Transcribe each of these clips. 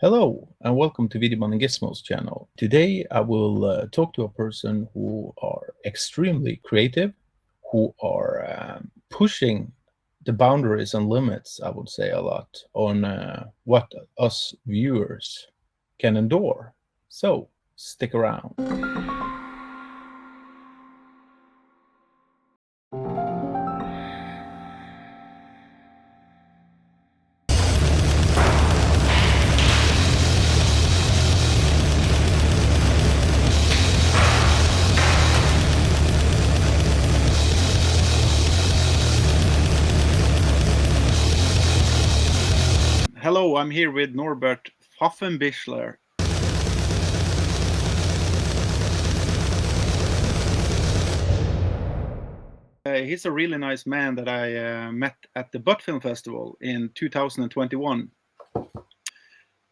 Hello and welcome to Videoman and Gismo's channel. Today I will talk to a person who are extremely creative, who are pushing the boundaries and limits, I would say a lot, on what us viewers can endure. So stick around. Hello, I'm here with Norbert Pfaffenbichler. He's a really nice man that I met at the Butt Film Festival in 2021.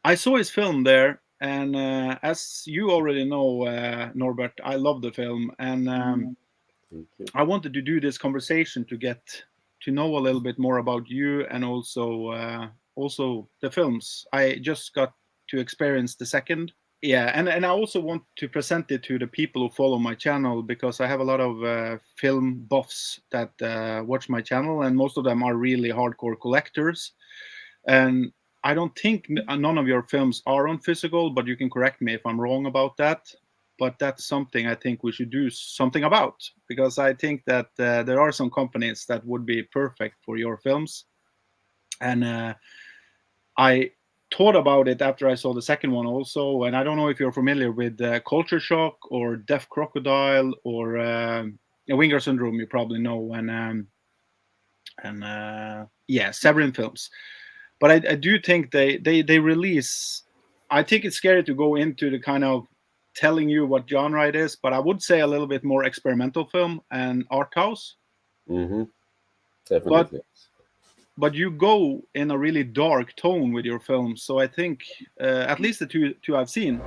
I saw his film there, and as you already know, Norbert, I love the film, and I wanted to do this conversation to get to know a little bit more about you and also the films. I just got to experience the second. Yeah, and I also want to present it to the people who follow my channel because I have a lot of film buffs that watch my channel, and most of them are really hardcore collectors. And I don't think none of your films are on physical, but you can correct me if I'm wrong about that. But that's something I think we should do something about, because I think that there are some companies that would be perfect for your films. And I thought about it after I saw the second one also. And I don't know if you're familiar with Culture Shock or Deaf Crocodile or Winger Syndrome, you probably know. And yeah, Severin films. But I do think they release. I think it's scary to go into the kind of telling you what genre it is, but I would say a little bit more experimental film and art house. Mm-hmm. But Definitely. but you go in a really dark tone with your films. So I think at least the two I've seen.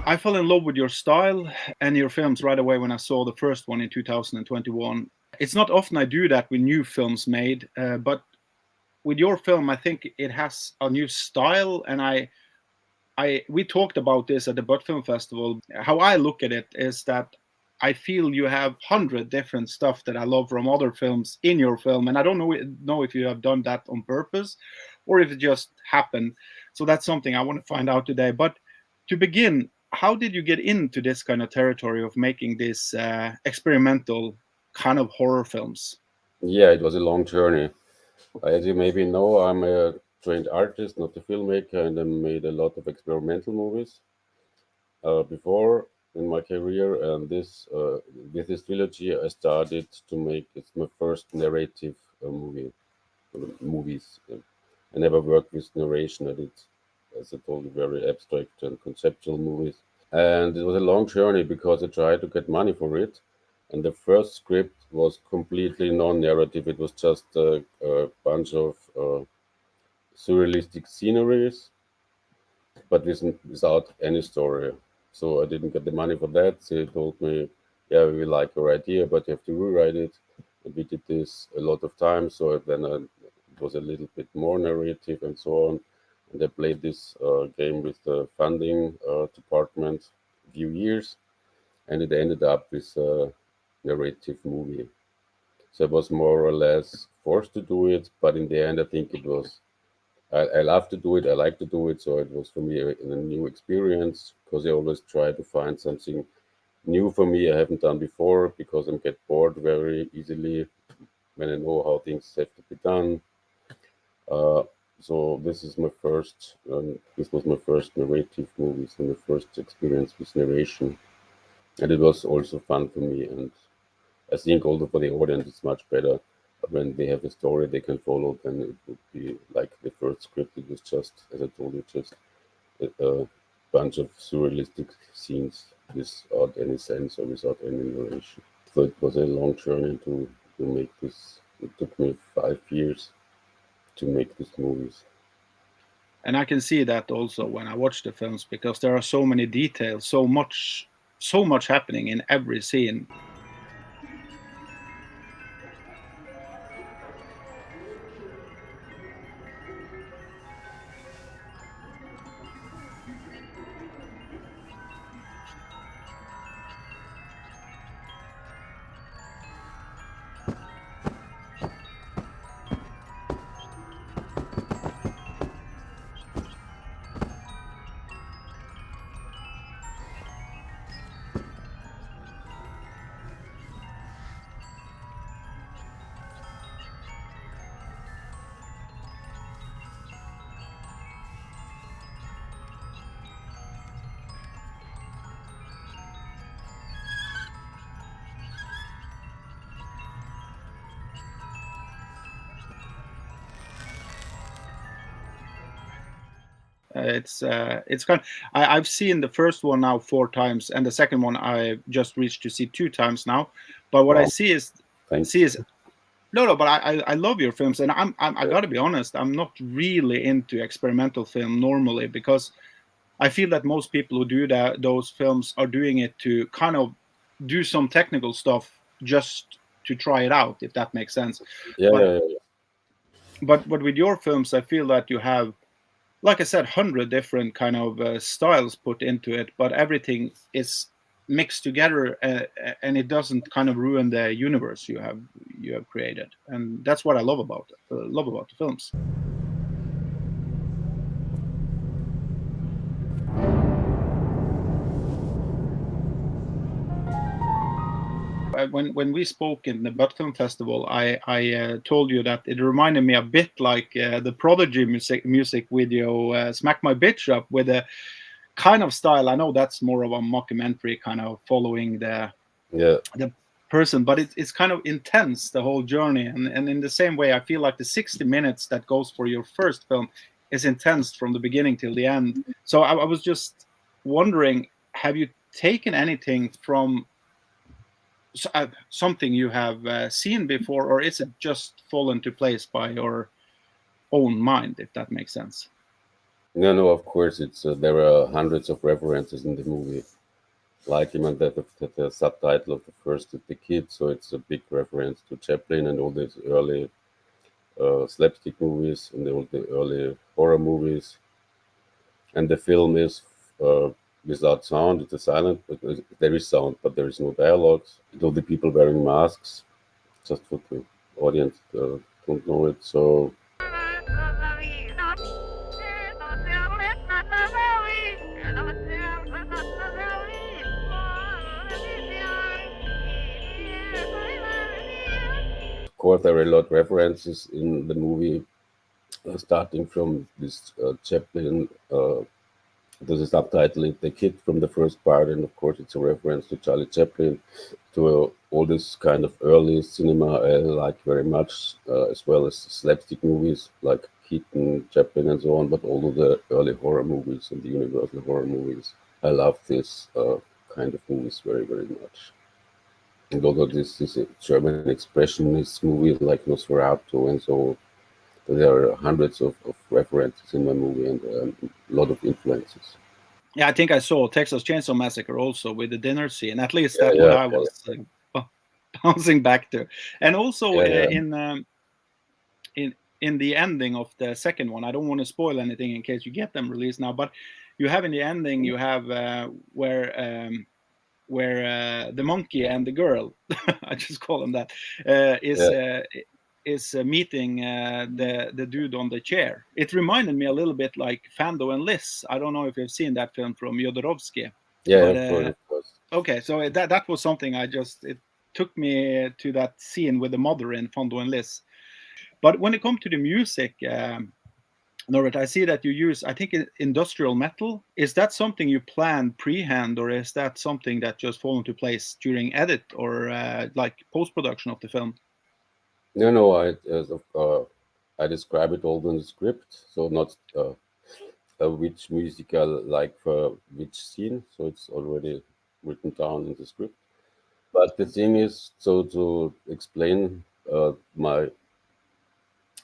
I fell in love with your style and your films right away when I saw the first one in 2021. It's not often I do that with new films made, but with your film, I think it has a new style. And we talked about this at the Butt Film Festival. How I look at it is that I feel you have 100 different stuff that I love from other films in your film, and I don't know if you have done that on purpose or if it just happened. So that's something I want to find out today. But to begin, how did you get into this kind of territory of making these experimental kind of horror films? Yeah, it was a long journey. As you maybe know, I'm a trained artist, not a filmmaker, and I made a lot of experimental movies before in my career. And with this trilogy, I started to make it's my first narrative movies. I never worked with narration. I did, as I told you, very abstract and conceptual movies. And it was a long journey because I tried to get money for it. And the first script was completely non-narrative. It was just a bunch of surrealistic sceneries, but without any story. So I didn't get the money for that. They told me, "Yeah, we like your idea, but you have to rewrite it." And we did this a lot of times. So then it was a little bit more narrative and so on. And I played this game with the funding department a few years, and it ended up with a narrative movie. So I was more or less forced to do it, but in the end, I think it was. I love to do it. I like to do it. So it was for me a new experience because I always try to find something new for me I haven't done before because I get bored very easily when I know how things have to be done. Uh, so this is my first. This was my first narrative movie, so my first experience with narration, and it was also fun for me. And I think also for the audience, it's much better when they have a story they can follow than it would be like the first script. It was just, as I told you, just uh, bunch of surrealistic scenes without any sense or without any narration. So it was a long journey to make this. It took me 5 years to make these movies. And I can see that also when I watch the films, because there are so many details, so much happening in every scene. It's kind. I've seen the first one now 4 times, and the second one I just reached to see 2 times now. But what I Wow. see is Thanks. no. But I love your films, and I got to be honest. I'm not really into experimental film normally, because I feel that most people who do those films are doing it to kind of do some technical stuff just to try it out, if that makes sense. Yeah, But yeah, yeah. but with your films, I feel that you have, like I said, 100 different kind of styles put into it, but everything is mixed together, and it doesn't kind of ruin the universe you have created, and that's what I love about the films. When we spoke in the Butt Film Festival, I told you that it reminded me a bit like the Prodigy music video, "Smack My Bitch Up," with a kind of style. I know that's more of a mockumentary, kind of following the Yeah, person, but it's kind of intense, the whole journey. And in the same way, I feel like the 60 minutes that goes for your first film is intense from the beginning till the end. So I was just wondering, have you taken anything from something you have seen before, or is it just fallen into place by your own mind, if that makes sense? no, of course, it's there are hundreds of references in the movie. Like even the subtitle of the first is the kid, so it's a big reference to Chaplin and all these early slapstick movies and all the early horror movies. And the film is without sound; it's a silent, but there is sound, but there is no dialogues. All the people wearing masks, just for the audience don't know it. So of course there are a lot of references in the movie, starting from this Chaplin. There's a subtitle in the kid from the first part, and of course it's a reference to Charlie Chaplin, to all this kind of early cinema I like very much, as well as slapstick movies like Keaton, Chaplin, and so on. But all of the early horror movies and the Universal horror movies, I love this kind of movies very, very much. And although this is a German expressionist movie like Nosferatu and so, there are hundreds of references in my movie and a lot of influences. Yeah, I think I saw Texas Chainsaw Massacre also with the dinner scene. At least Yeah, that's what yeah, I yeah, was bouncing back to. And also yeah, yeah. in in the ending of the second one, I don't want to spoil anything in case you get them released now, but you have in the ending, you have where the monkey and the girl, I just call them that, Yeah. is meeting the dude on the chair. It reminded me a little bit like Fando and Liz. I don't know if you've seen that film from Jodorowsky, Yeah, but of course, of course. okay, so that was something it took me to that scene with the mother in Fando and Liz. But when it comes to the music, Norbert, I see that you use, I think, industrial metal. Is that something you plan pre-hand, or is that something that just fall into place during edit or like post-production of the film? No, I describe it all in the script, so not which music I like for which scene, so it's already written down in the script. But the thing is, so to explain my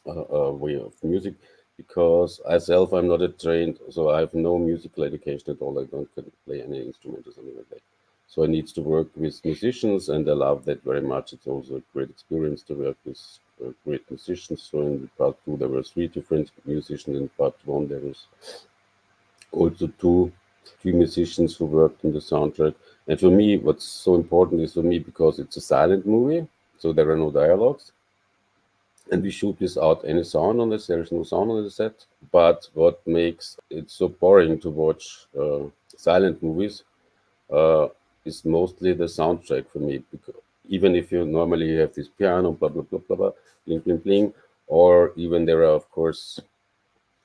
way of music, because myself I'm not a trained, so I have no musical education at all. I don't can play any instrument or something like that. So I need to work with musicians, and I love that very much. It's also a great experience to work with great musicians. So in part two there were three different musicians. In part one there was also three musicians who worked on the soundtrack. And for me, what's so important is for me because it's a silent movie, so there are no dialogues, and we shoot without any sound on this. There is no sound on the set. But what makes it so boring to watch silent movies uh, is mostly the soundtrack for me. Because even if you normally have this piano, blah blah blah blah blah, bling bling bling, or even there are of course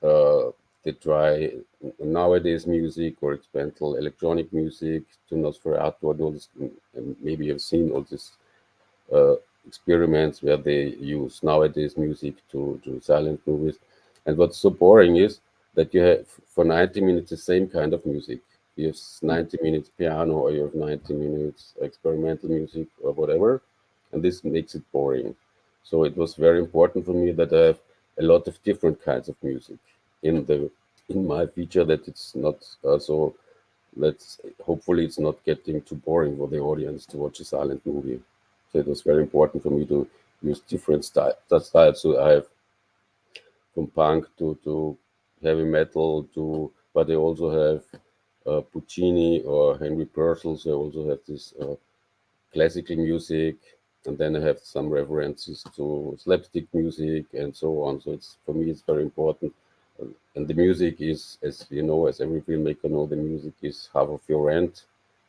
uh, they try nowadays music or experimental electronic music to Nosferatu and all this. And maybe you've seen all these uh, experiments where they use nowadays music to do silent movies. And what's so boring is that you have for 90 minutes the same kind of music. You have 90 minutes piano or you have 90 minutes experimental music or whatever, and this makes it boring. So it was very important for me that I have a lot of different kinds of music in the in my feature, that it's not so let's hopefully it's not getting too boring for the audience to watch a silent movie. So it was very important for me to use different styles. So I have from punk to heavy metal to, but I also have Puccini or Henry Purcell. So I also have this classical music, and then I have some references to slapstick music and so on. So it's for me it's very important. And the music is, as you know, as every filmmaker know, the music is half of your rent.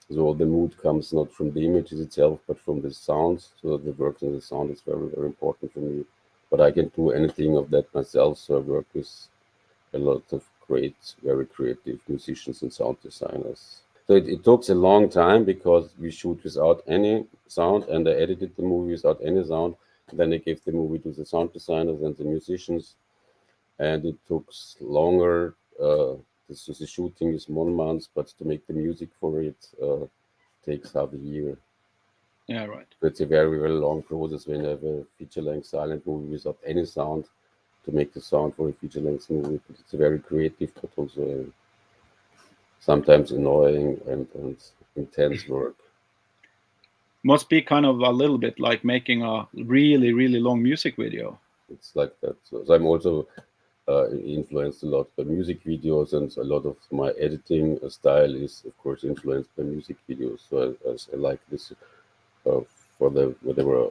So the mood comes not from the images itself, but from the sounds. So the work in the sound is very, very important for me. But I can do anything of that myself. So I work with a lot of great, very creative musicians and sound designers. So it took a long time because we shoot without any sound, and I edited the movie without any sound. Then I gave the movie to the sound designers and the musicians, and it took longer. The shooting is 1 month, but to make the music for it takes half a year. Yeah, right. So it's a very, very long process when you have a feature-length silent movie without any sound to make the sound for a feature-length movie. But it's a very creative, but also sometimes annoying and intense work. Must be kind of a little bit like making a really, really long music video. It's like that. So I'm also influenced a lot by music videos, and a lot of my editing style is, of course, influenced by music videos. So I like this uh, for the whatever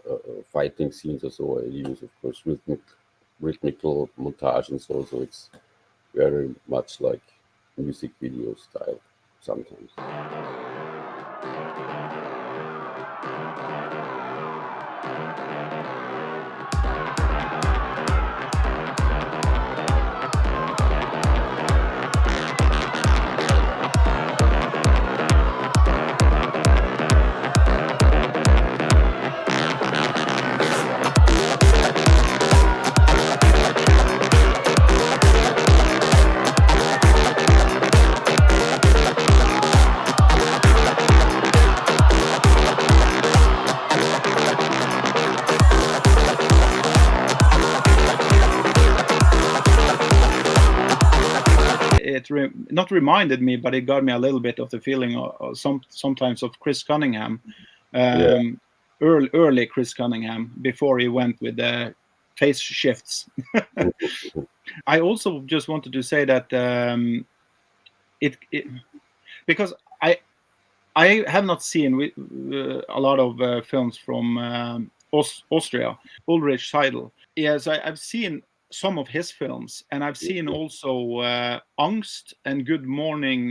fighting scenes or so. I use, of course, rhythmical montage, and so it's very much like music video style sometimes. Not reminded me, but it got me a little bit of the feeling of sometimes of Chris Cunningham, Yeah. early Chris Cunningham, before he went with the face shifts. I also just wanted to say that it because I have not seen a lot of films from Austria. Ulrich Seidel. Yes, I've seen some of his films, and I've seen also Angst and Good Morning,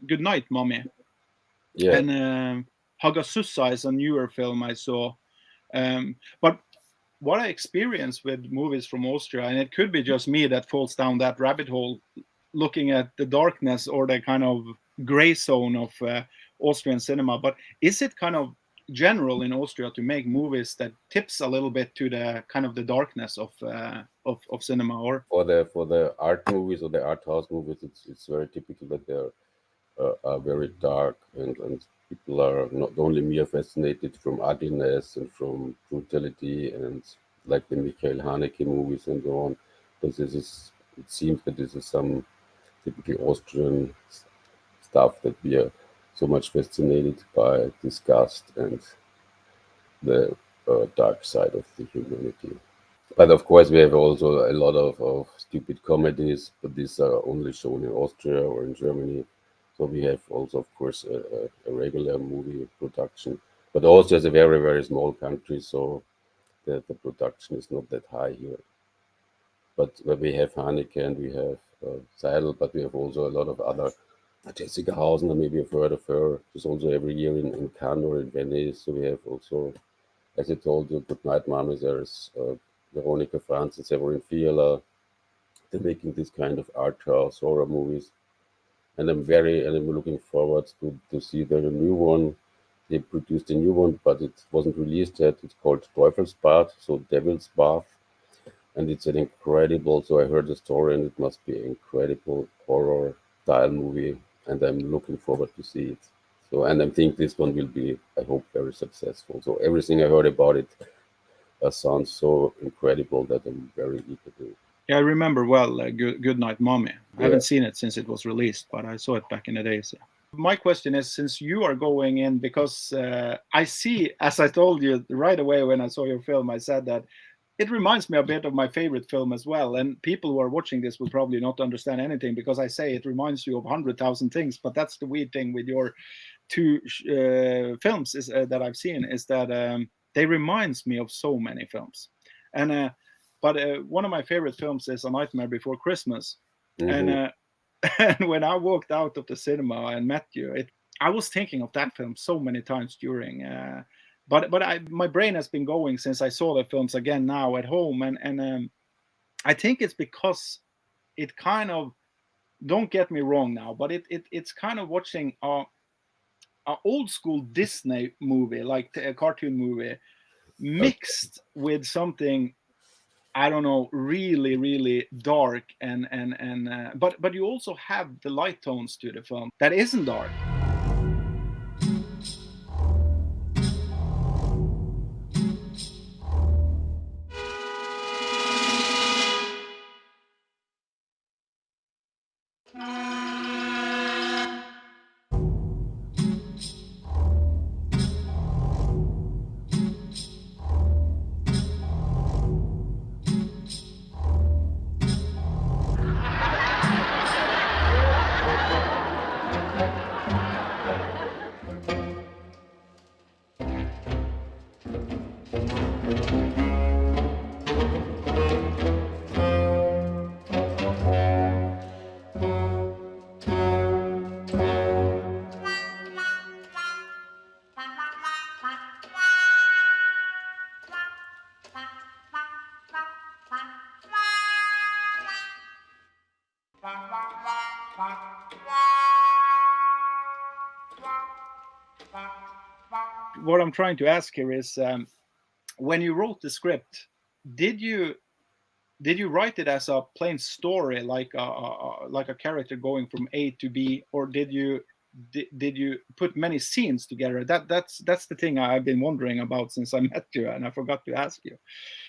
Good Night, Mommy. Yeah. And Hagasussa is a newer film I saw. But what I experienced with movies from Austria, and it could be just me that falls down that rabbit hole, looking at the darkness or the kind of gray zone of Austrian cinema, but is it kind of general in Austria to make movies that tips a little bit to the kind of the darkness of of cinema? Or For the art movies or the art house movies, it's very typical that they're are very dark, and people are not only mere fascinated from ugliness and from brutality and like the Michael Haneke movies and so on. But this is, it seems that this is some typically Austrian stuff that we are so much fascinated by, disgust and the dark side of the humanity. But of course, we have also a lot of stupid comedies, but these are only shown in Austria or in Germany. So we have also, of course, a regular movie production. But Austria is a very, very small country, so the production is not that high here. But we have Haneke and we have Seidel, but we have also a lot of other. Jessica Hausner, maybe you've heard of her. She's also every year in Cannes or in Venice. So we have also, as I told you, Good Night Mommy, there's Veronica Franz and Severin Fiala. They're making this kind of art house horror movies. And I'm looking forward to see the new one. They produced a new one, but it wasn't released yet. It's called Teufels Bad, so Devil's Bath. And it's an incredible, so I heard the story and it must be an incredible horror style movie. And I'm looking forward to see it. So, and I think this one will be, I hope, very successful. So everything I heard about it sounds so incredible that I'm very eager to. yeah, I remember well Good Night Mommy. I Yeah. haven't seen it since it was released, but I saw it back in the days. My question is, since you are going in, because I see, as I told you right away when I saw your film, I said that it reminds me a bit of my favorite film as well. And people who are watching this will probably not understand anything because I say it reminds you of 100,000 things. But that's the weird thing with your two films is that I've seen, is that they reminds me of so many films. And but one of my favorite films is A Nightmare Before Christmas. Mhm. And when I walked out of the cinema and met you, I was thinking of that film so many times during. But my brain has been going since I saw the films again now at home, and I think it's because it kind of, don't get me wrong now, but it's kind of watching a old school Disney movie, like a cartoon movie, mixed with something, I don't know, really, really dark, but you also have the light tones to the film that isn't dark. What I'm trying to ask here is, when you wrote the script, did you write it as a plain story, like a character going from A to B, or did you put many scenes together? That's the thing I've been wondering about since I met you, and I forgot to ask you.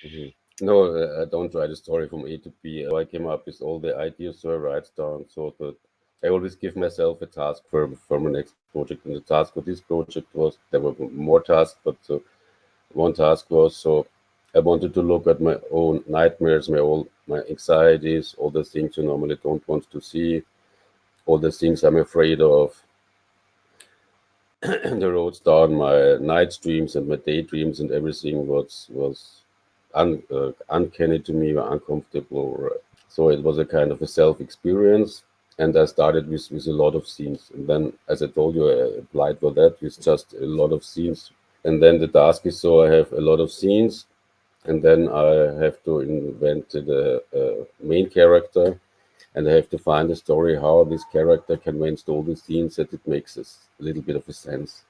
Mhm. No, I don't write a story from A to B. I came up with all the ideas, so I write down so that I always give myself a task for my next project. And the task for this project was, there were more tasks, but one task was, so I wanted to look at my own nightmares, my anxieties, all the things you normally don't want to see, all the things I'm afraid of. And I wrote down my night dreams and my daydreams, and everything was uncanny to me, or uncomfortable. So it was a kind of a self experience. And I started with a lot of scenes. And then, as I told you, I applied for that with just a lot of scenes. And then the task is, so I have a lot of scenes, and then I have to invent the main character, and I have to find a story how this character convinced all the scenes that it makes a little bit of a sense.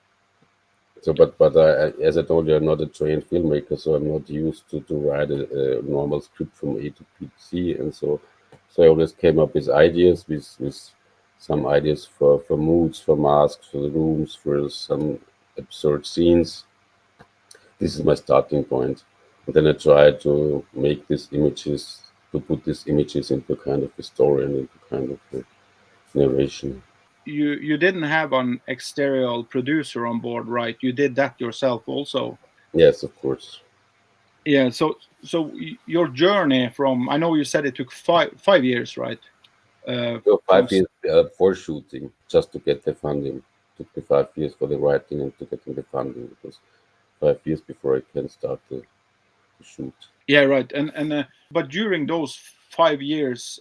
So, but as I told you, I'm not a trained filmmaker, so I'm not used to write a normal script from A to B to C, and so I always came up with ideas, with some ideas for moods, for masks, for the rooms, for some absurd scenes. This is my starting point. And then I try to make these images, to put these images into kind of a story and into kind of a narration. You didn't have an exterior producer on board, right? You did that yourself also. Yes, of course. Yeah. So your journey from, I know you said it took 5 years, right? So From 5 years for shooting, just to get the funding. Took me 5 years for the writing and to getting the funding. It was 5 years before I can start to shoot. Yeah, right. And but during those 5 years,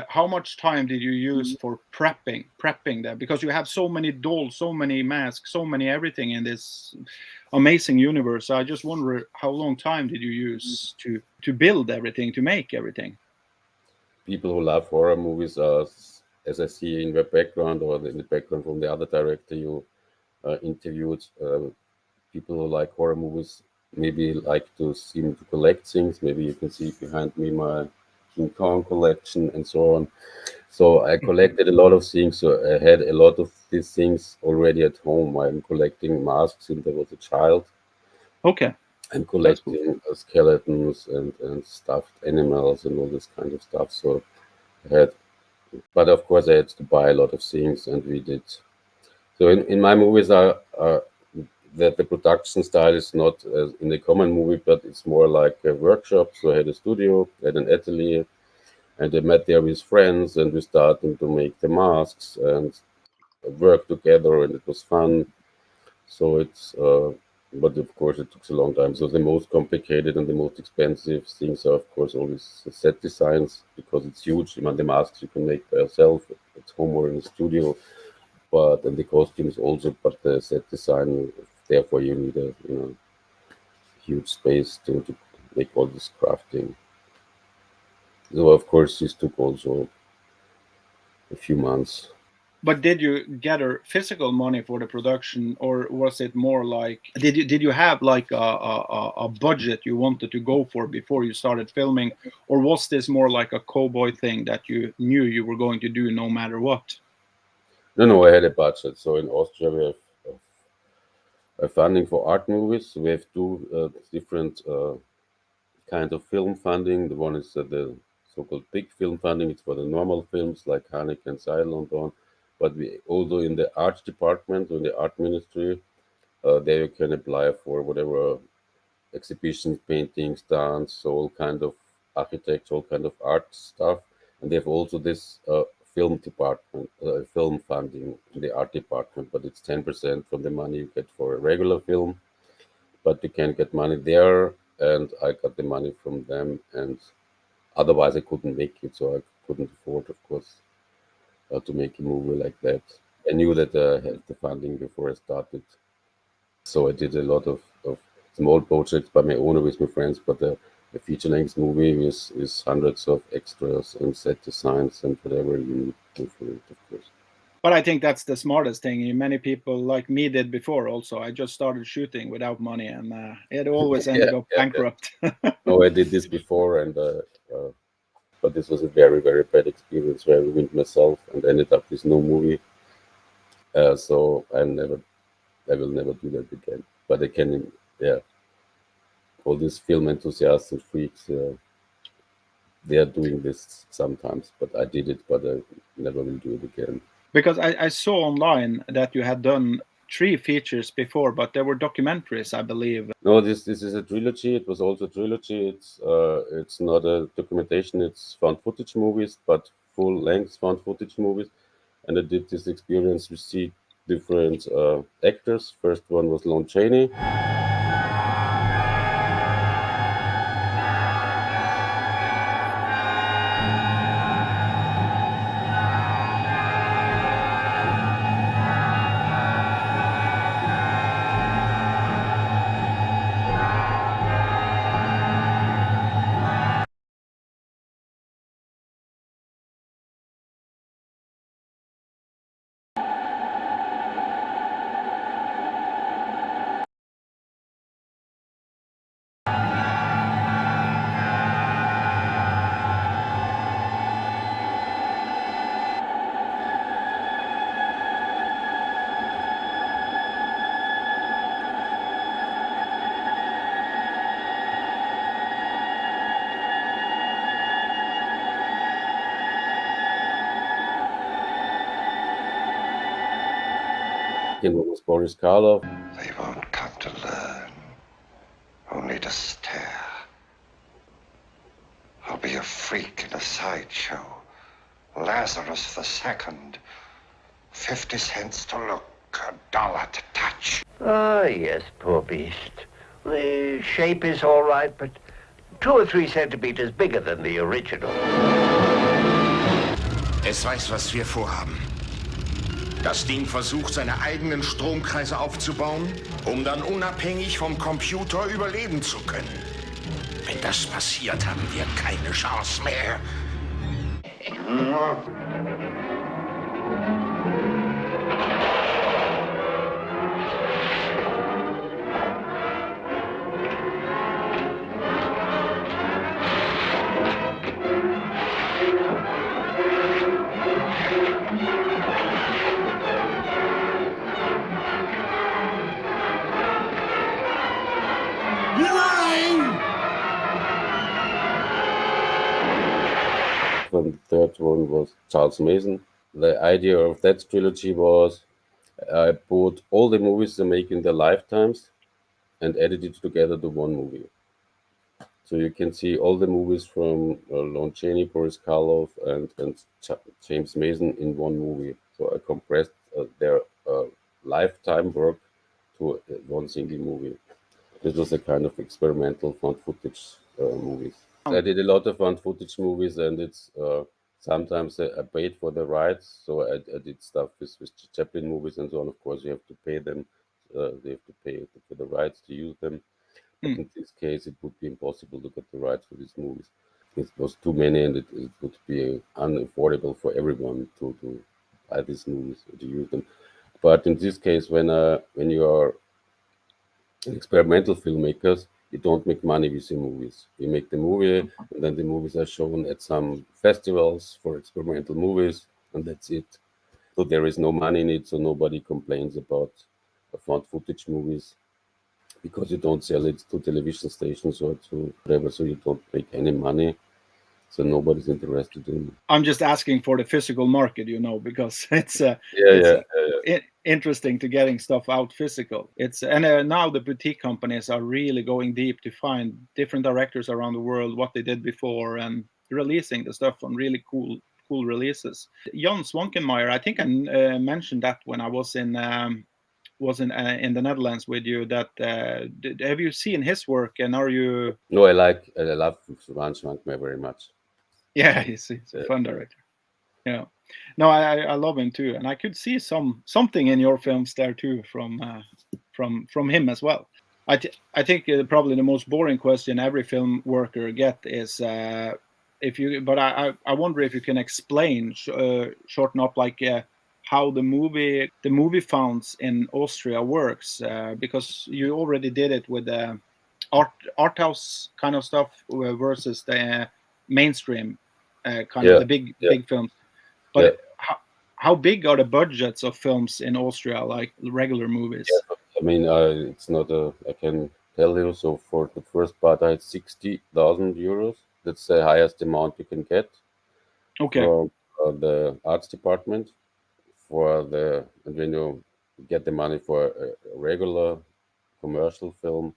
how much time did you use for prepping that? Because you have so many dolls, so many masks, so many everything in this amazing universe. I just wonder how long time did you use to build everything, to make everything? People who love horror movies, as I see in the background or in the background from the other director you interviewed, people who like horror movies maybe like to seem to collect things. Maybe you can see behind me my King Kong collection and so on. So I collected a lot of things. So I had a lot of these things already at home. I'm collecting masks since I was a child. Okay, I'm that's cool. collecting skeletons and stuffed animals and all this kind of stuff. So I had, but of course I had to buy a lot of things, and we did. So in my movies are that the production style is not as in a common movie, but it's more like a workshop. So I had a studio, I had an atelier, and I met there with friends, and we started to make the masks and work together, and it was fun. So but of course it took a long time. So the most complicated and the most expensive things are of course always the set designs because it's huge. I mean, the masks you can make by yourself at home or in the studio, but and the costumes also. But the set design, therefore, you need a huge space to make all this crafting. So of course this took also a few months. But did you gather physical money for the production, or was it more like did you have like a budget you wanted to go for before you started filming, or was this more like a cowboy thing that you knew you were going to do no matter what? No, I had a budget. So in Austria we have funding for art movies. We have two different kind of film funding. The one is the so-called big film funding. It's for the normal films like Haneke and Seidel and so on. But we also in the art department, in the art ministry, there you can apply for whatever exhibitions, paintings, dance, all kind of architecture, all kind of art stuff. And they have also this film department, film funding in the art department, but it's 10% from the money you get for a regular film. But you can get money there, and I got the money from them, and otherwise I couldn't make it, so I couldn't afford, of course, to make a movie like that. I knew that I had the funding before I started, so I did a lot of small projects by my own or with my friends, but a feature-length movie with hundreds of extras and set designs and whatever you need to for it, of course. But I think that's the smartest thing. Many people like me did before. Also, I just started shooting without money, and it always Yeah, ended up yeah. bankrupt. No, I did this before, and but this was a very very bad experience where I ruined myself and ended up with no movie. So I will never do that again. But I can, yeah, all these film enthusiasts and freaks, they are doing this sometimes. But I did it, but I never will do it again. Because I saw online that you had done three features before, but they were documentaries, I believe. No, this is a trilogy. It was also a trilogy. It's not a documentation. It's found footage movies, but full length found footage movies. And I did this experience with see different actors. First one was Lon Chaney. second one was Boris Karloff. They won't come to learn, only to stare. I'll be a freak in a sideshow. Lazarus II. 50 cents to look, $1 to touch. Ah, yes, poor beast. The shape is all right, but 2 or 3 centimeters bigger than the original. Es weiß, was wir vorhaben. Das Ding versucht, seine eigenen Stromkreise aufzubauen, um dann unabhängig vom Computer überleben zu können. Wenn das passiert, haben wir keine Chance mehr. And the third one was Charles Mason. The idea of that trilogy was I put all the movies they make in their lifetimes and edited together to one movie. So you can see all the movies from Lon Chaney, Boris Karloff, and James Mason in one movie. So I compressed their lifetime work to one single movie. This was a kind of experimental found footage movies. I did a lot of found footage movies, and it's sometimes I paid for the rights. So I did stuff with Chaplin movies and so on. Of course, you have to pay them. They have to pay for the rights to use them. But in this case, it would be impossible to get the rights for these movies. It was too many, and it would be unaffordable for everyone to buy these movies or to use them. But in this case, when you are experimental filmmakers, you don't make money with your movies. You make the movie, and then the movies are shown at some festivals for experimental movies, and that's it. So there is no money in it, so nobody complains about found footage movies because you don't sell it to television stations or to whatever, so you don't make any money. So nobody's interested in it. I'm just asking for the physical market, because it's interesting to getting stuff out physical. It's now the boutique companies are really going deep to find different directors around the world, what they did before, and releasing the stuff on really cool releases. Jan Swankenmeyer, I think I mentioned that when I was in the Netherlands with you. That have you seen his work, and are you? No, I love Jan Swankenmeyer very much. Yeah, he's a fun director. Yeah, no, I love him too, and I could see something in your films there too from him as well. I think probably the most boring question every film worker get is if you. But I wonder if you can explain, shorten up like. How the movie funds in Austria works, because you already did it with the art house kind of stuff versus the mainstream kind of the big films. But how big are the budgets of films in Austria, like regular movies? Yeah, I mean, it's not I can tell you. So for the first part, I had 60,000 euros. That's the highest amount you can get from the arts department. And when you get the money for a regular commercial film,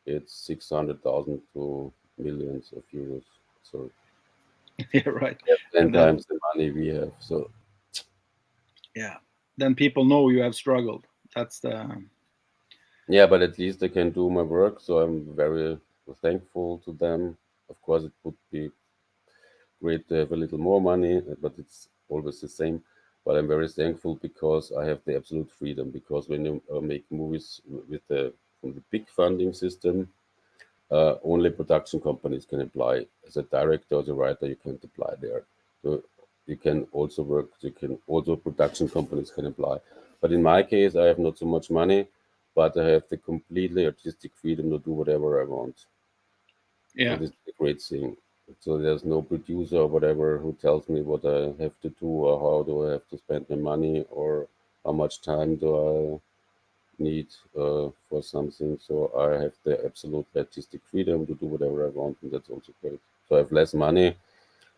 it's 600,000 to millions of euros. So yeah, right. 10 times the money we have. So yeah, then people know you have struggled. That's the but at least I can do my work. So I'm very thankful to them. Of course, it would be great to have a little more money, but it's always the same. But I'm very thankful because I have the absolute freedom. Because when you make movies from the big funding system, only production companies can apply. As a director or as a writer, you can't apply there. So you can also production companies can apply. But in my case, I have not so much money, but I have the completely artistic freedom to do whatever I want. Yeah, and it's a great thing. So there's no producer or whatever who tells me what I have to do or how do I have to spend my money or how much time do I need for something. So I have the absolute artistic freedom to do whatever I want, and that's also great. So I have less money.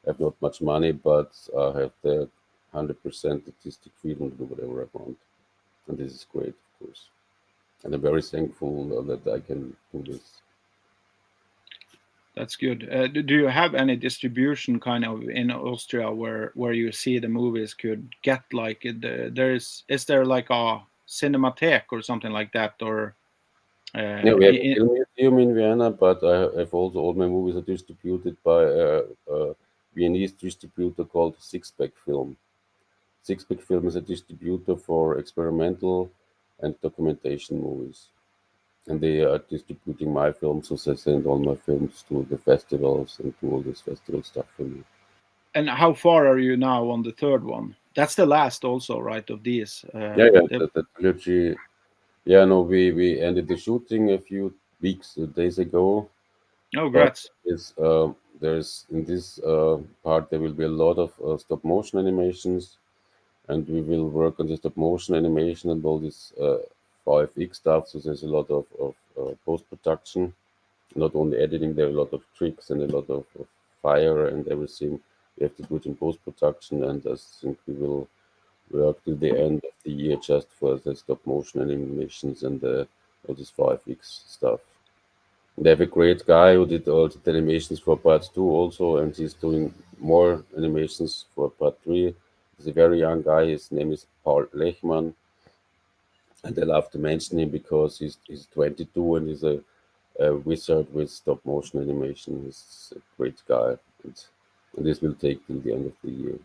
I have not much money, but I have the 100% artistic freedom to do whatever I want. and this is great, of course. And I'm very thankful that I can do this. That's good. Do you have any distribution kind of in Austria where you see the movies could get like is there like a cinematheque or something like that, or Yeah, we have a film museum in Vienna, but I have also all my movies are distributed by a Viennese distributor called Sixpack Film. Sixpack Film is a distributor for experimental and documentation movies. And they are distributing my films, so they send all my films to the festivals and do all this festival stuff for me. And how far are you now on the third one? That's the last also, right, of these? The trilogy. Yeah, no, we ended the shooting a few days ago. Oh, great. There's in this part there will be a lot of stop motion animations, and we will work on the stop motion animation and all this 5X stuff. So there's a lot of post production, not only editing. There are a lot of tricks and a lot of fire and everything. We have to do it in post production, and I think we will work till the end of the year just for the stop motion animations and all this 5X stuff. They have a great guy who did all the animations for part 2 also, and he's doing more animations for part 3. He's a very young guy. His name is Paul Lechmann, and I love to mention him because he's 22 and he's a wizard with stop motion animation. He's a great guy, and this will take till the end of the year.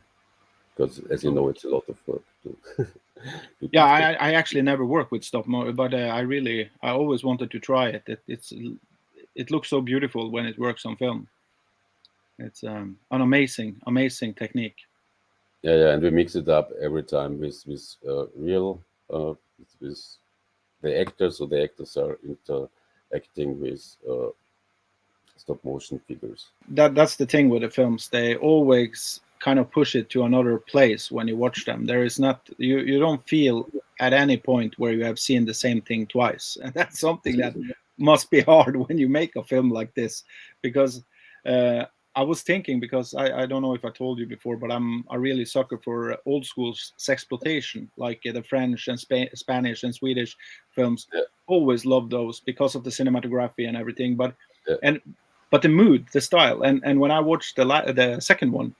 Because, as you know, it's a lot of work to yeah, I actually never worked with stop motion, but I always wanted to try it. It looks so beautiful when it works on film. It's an amazing technique. Yeah, and we mix it up every time with real with the actors. So the actors are interacting with stop motion figures. That's the thing with the films. They always kind of push it to another place when you watch them. There is not you don't feel at any point where you have seen the same thing twice, and that's something that must be hard when you make a film like this. Because I was thinking, because I don't know if I told you before, but I'm a really sucker for old school sexploitation, like the French and Spanish and Swedish films. Yeah. Always loved those because of the cinematography and everything, but Yeah. but the mood, the style, and when I watched the second one,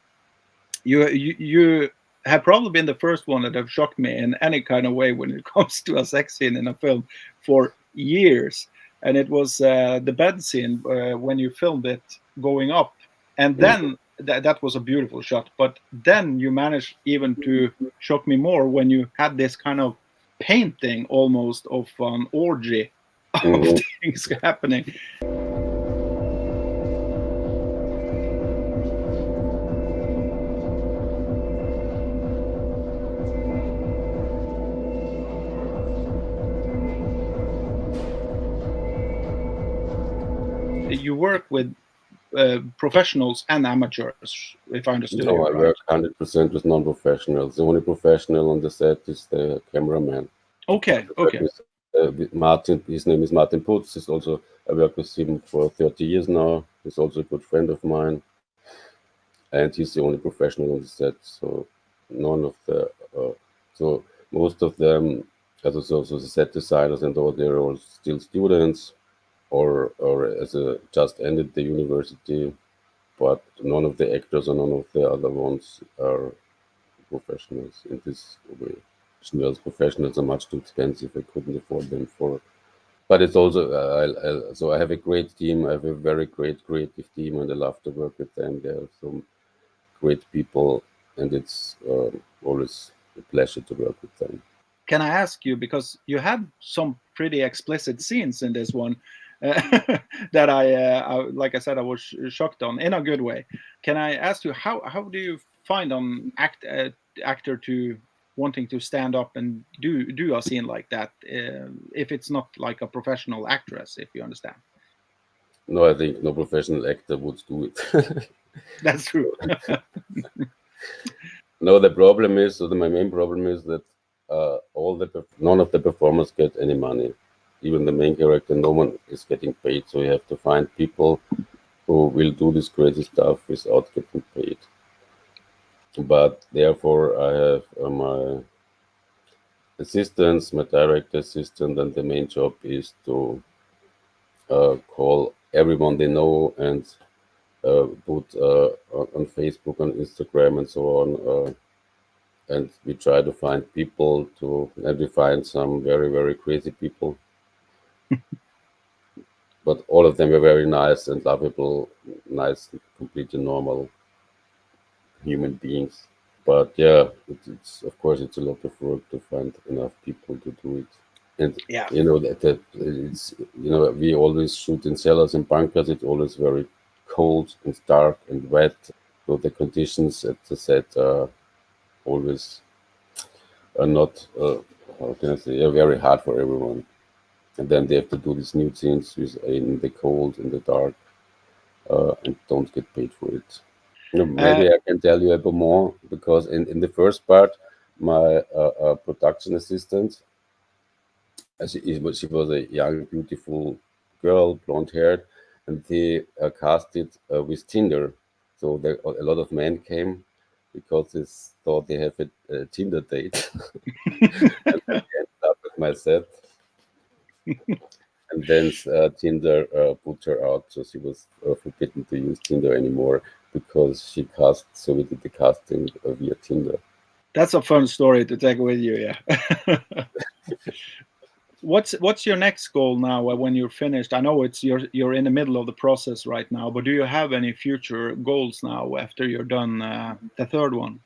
you have probably been the first one that have shocked me in any kind of way when it comes to a sex scene in a film for years. And it was the bed scene when you filmed it going up, and then that was a beautiful shot. But then you managed even to shock me more when you had this kind of painting almost of an orgy of things happening. You work with professionals and amateurs, if I understood No, you I right. work 100% with non-professionals. The only professional on the set is the cameraman. Okay. With Martin, his name is Martin Putz. I work with him for 30 years now. He's also a good friend of mine, and he's the only professional on the set. So none of the so most of them, also the set designers and all, they're all still students, or as just ended the university, but none of the actors or none of the other ones are professionals in this way. Professionals are much too expensive. I couldn't afford them but it's also so I have a great team. I have a very great creative team, and I love to work with them. They are some great people, and it's always a pleasure to work with them. Can I ask you, because you had some pretty explicit scenes in this one that I like I said, I was shocked on in a good way. Can I ask you, how do you find an actor to wanting to stand up and do a scene like that, if it's not like a professional actress, if you understand? No, I think no professional actor would do it. That's true. No, the problem is, my main problem is that none of the performers get any money. Even the main character, no one is getting paid. So you have to find people who will do this crazy stuff without getting paid. But therefore, I have assistants, my direct assistant, and the main job is to call everyone they know and put on Facebook, on Instagram, and so on. And we try to find people and we find some very, very crazy people. But all of them were very nice and lovable, nice, completely normal human beings. But yeah, it's of course it's a lot of work to find enough people to do it. And Yeah. that it's we always shoot in cellars and bunkers. It's always very cold and dark and wet. So the conditions at the set always are not how can I say, are very hard for everyone. And then they have to do these new scenes in the cold, in the dark, and don't get paid for it. Maybe I can tell you a bit more because in the first part, my production assistant, she was a young, beautiful girl, blonde haired, and they casted with Tinder. So a lot of men came because they thought they have a Tinder date, and then they ended up with my set. And then Tinder put her out, so she was forbidden to use Tinder anymore because so we did the casting via Tinder. That's a fun story to take with you, yeah. What's your next goal now when you're finished? I know you're in the middle of the process right now, but do you have any future goals now after you're done the third one?